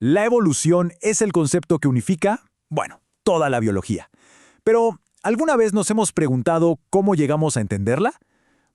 La evolución es el concepto que unifica, bueno, toda la biología. Pero, ¿alguna vez nos hemos preguntado cómo llegamos a entenderla?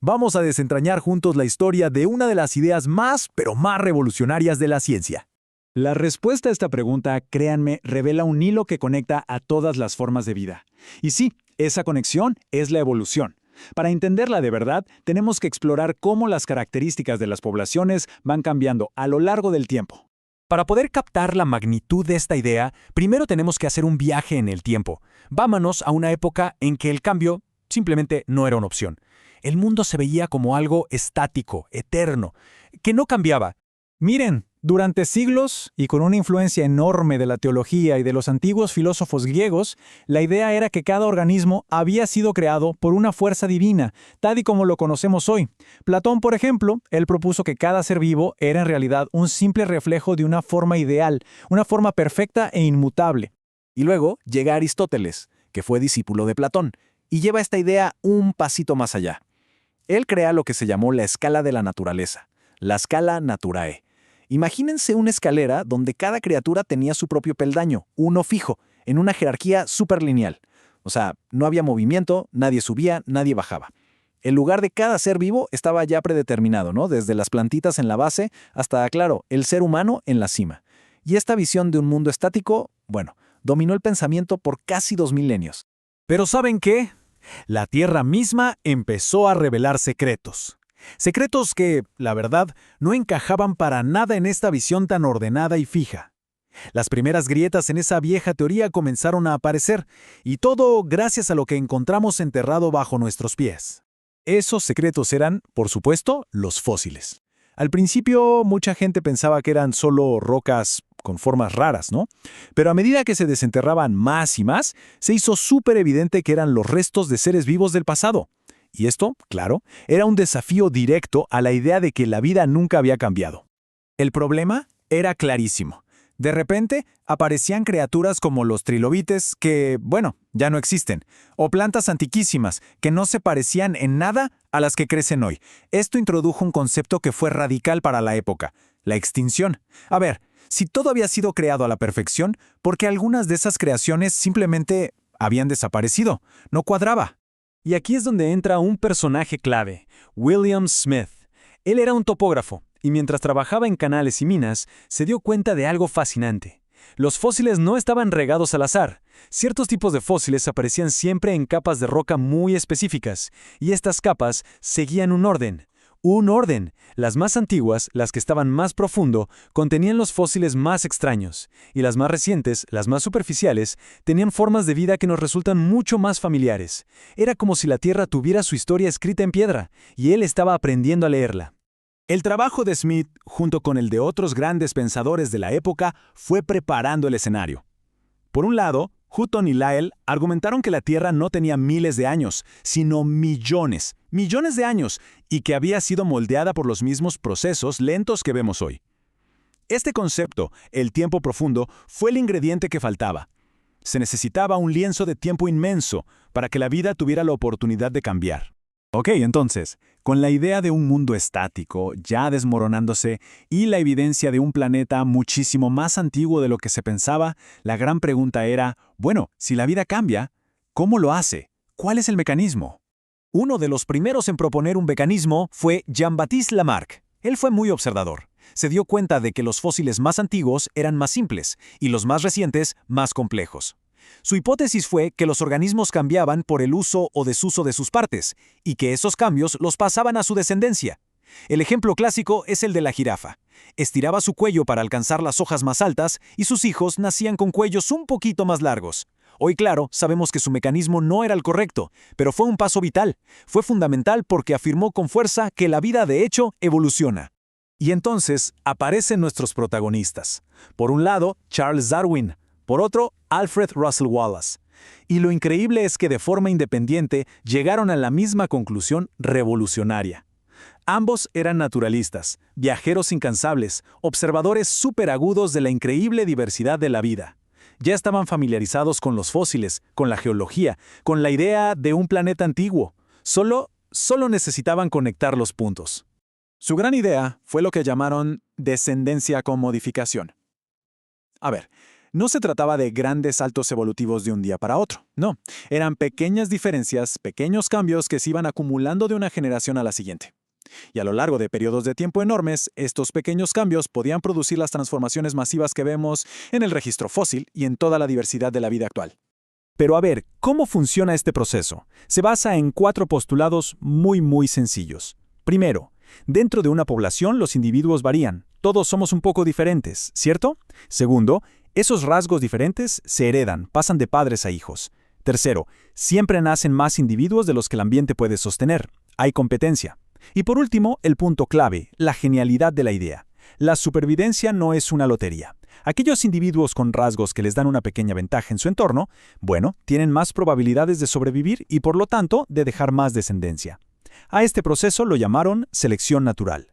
Vamos a desentrañar juntos la historia de una de las ideas más, pero más revolucionarias de la ciencia. La respuesta a esta pregunta, créanme, revela un hilo que conecta a todas las formas de vida. Y sí, esa conexión es la evolución. Para entenderla de verdad, tenemos que explorar cómo las características de las poblaciones van cambiando a lo largo del tiempo. Para poder captar la magnitud de esta idea, primero tenemos que hacer un viaje en el tiempo. Vámonos a una época en que el cambio simplemente no era una opción. El mundo se veía como algo estático, eterno, que no cambiaba. Miren, durante siglos, y con una influencia enorme de la teología y de los antiguos filósofos griegos, la idea era que cada organismo había sido creado por una fuerza divina, tal y como lo conocemos hoy. Platón, por ejemplo, él propuso que cada ser vivo era en realidad un simple reflejo de una forma ideal, una forma perfecta e inmutable. Y luego llega Aristóteles, que fue discípulo de Platón, y lleva esta idea un pasito más allá. Él crea lo que se llamó la escala de la naturaleza, la Scala Naturae. Imagínense una escalera donde cada criatura tenía su propio peldaño, uno fijo, en una jerarquía superlineal. O sea, no había movimiento, nadie subía, nadie bajaba. El lugar de cada ser vivo estaba ya predeterminado, ¿no? Desde las plantitas en la base hasta, claro, el ser humano en la cima. Y esta visión de un mundo estático, bueno, dominó el pensamiento por casi 2 milenios. Pero ¿saben qué? La Tierra misma empezó a revelar secretos. Secretos que, la verdad, no encajaban para nada en esta visión tan ordenada y fija. Las primeras grietas en esa vieja teoría comenzaron a aparecer, y todo gracias a lo que encontramos enterrado bajo nuestros pies. Esos secretos eran, por supuesto, los fósiles. Al principio, mucha gente pensaba que eran solo rocas con formas raras, ¿no? Pero a medida que se desenterraban más y más, se hizo súper evidente que eran los restos de seres vivos del pasado. Y esto, claro, era un desafío directo a la idea de que la vida nunca había cambiado. El problema era clarísimo. De repente, aparecían criaturas como los trilobites que, bueno, ya no existen, o plantas antiquísimas que no se parecían en nada a las que crecen hoy. Esto introdujo un concepto que fue radical para la época, la extinción. A ver, si todo había sido creado a la perfección, ¿por qué algunas de esas creaciones simplemente habían desaparecido? No cuadraba. Y aquí es donde entra un personaje clave, William Smith. Él era un topógrafo, y mientras trabajaba en canales y minas, se dio cuenta de algo fascinante. Los fósiles no estaban regados al azar. Ciertos tipos de fósiles aparecían siempre en capas de roca muy específicas, y estas capas seguían un orden. Un orden. Las más antiguas, las que estaban más profundo, contenían los fósiles más extraños, y las más recientes, las más superficiales, tenían formas de vida que nos resultan mucho más familiares. Era como si la Tierra tuviera su historia escrita en piedra, y él estaba aprendiendo a leerla. El trabajo de Smith, junto con el de otros grandes pensadores de la época, fue preparando el escenario. Por un lado, Hutton y Lyell argumentaron que la Tierra no tenía miles de años, sino millones de años, y que había sido moldeada por los mismos procesos lentos que vemos hoy. Este concepto, el tiempo profundo, fue el ingrediente que faltaba. Se necesitaba un lienzo de tiempo inmenso para que la vida tuviera la oportunidad de cambiar. Ok, entonces, con la idea de un mundo estático, ya desmoronándose, y la evidencia de un planeta muchísimo más antiguo de lo que se pensaba, la gran pregunta era, bueno, si la vida cambia, ¿cómo lo hace? ¿Cuál es el mecanismo? Uno de los primeros en proponer un mecanismo fue Jean-Baptiste Lamarck. Él fue muy observador. Se dio cuenta de que los fósiles más antiguos eran más simples y los más recientes más complejos. Su hipótesis fue que los organismos cambiaban por el uso o desuso de sus partes, y que esos cambios los pasaban a su descendencia. El ejemplo clásico es el de la jirafa. Estiraba su cuello para alcanzar las hojas más altas y sus hijos nacían con cuellos un poquito más largos. Hoy, claro, sabemos que su mecanismo no era el correcto, pero fue un paso vital. Fue fundamental porque afirmó con fuerza que la vida de hecho evoluciona. Y entonces aparecen nuestros protagonistas. Por un lado, Charles Darwin. Por otro, Alfred Russel Wallace. Y lo increíble es que de forma independiente llegaron a la misma conclusión revolucionaria. Ambos eran naturalistas, viajeros incansables, observadores superagudos de la increíble diversidad de la vida. Ya estaban familiarizados con los fósiles, con la geología, con la idea de un planeta antiguo. Solo necesitaban conectar los puntos. Su gran idea fue lo que llamaron descendencia con modificación. A ver, no se trataba de grandes saltos evolutivos de un día para otro, no. Eran pequeñas diferencias, pequeños cambios que se iban acumulando de una generación a la siguiente. Y a lo largo de periodos de tiempo enormes, estos pequeños cambios podían producir las transformaciones masivas que vemos en el registro fósil y en toda la diversidad de la vida actual. Pero a ver, ¿cómo funciona este proceso? Se basa en 4 postulados muy sencillos. Primero, dentro de una población los individuos varían. Todos somos un poco diferentes, ¿cierto? Segundo, esos rasgos diferentes se heredan, pasan de padres a hijos. Tercero, siempre nacen más individuos de los que el ambiente puede sostener. Hay competencia. Y por último, el punto clave, la genialidad de la idea. La supervivencia no es una lotería. Aquellos individuos con rasgos que les dan una pequeña ventaja en su entorno, bueno, tienen más probabilidades de sobrevivir y por lo tanto de dejar más descendencia. A este proceso lo llamaron selección natural.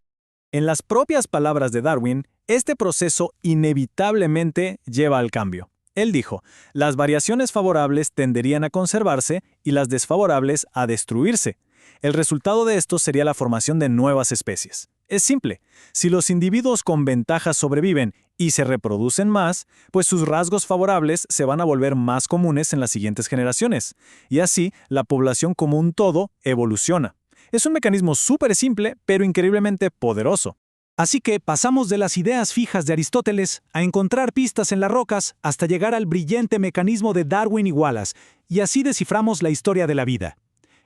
En las propias palabras de Darwin, este proceso inevitablemente lleva al cambio. Él dijo, las variaciones favorables tenderían a conservarse y las desfavorables a destruirse. El resultado de esto sería la formación de nuevas especies. Es simple, si los individuos con ventajas sobreviven y se reproducen más, pues sus rasgos favorables se van a volver más comunes en las siguientes generaciones, y así la población como un todo evoluciona. Es un mecanismo súper simple, pero increíblemente poderoso. Así que pasamos de las ideas fijas de Aristóteles a encontrar pistas en las rocas hasta llegar al brillante mecanismo de Darwin y Wallace, y así desciframos la historia de la vida.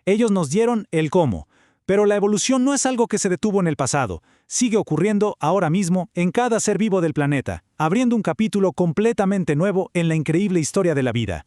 Ellos nos dieron el cómo, pero la evolución no es algo que se detuvo en el pasado. Sigue ocurriendo ahora mismo en cada ser vivo del planeta, abriendo un capítulo completamente nuevo en la increíble historia de la vida.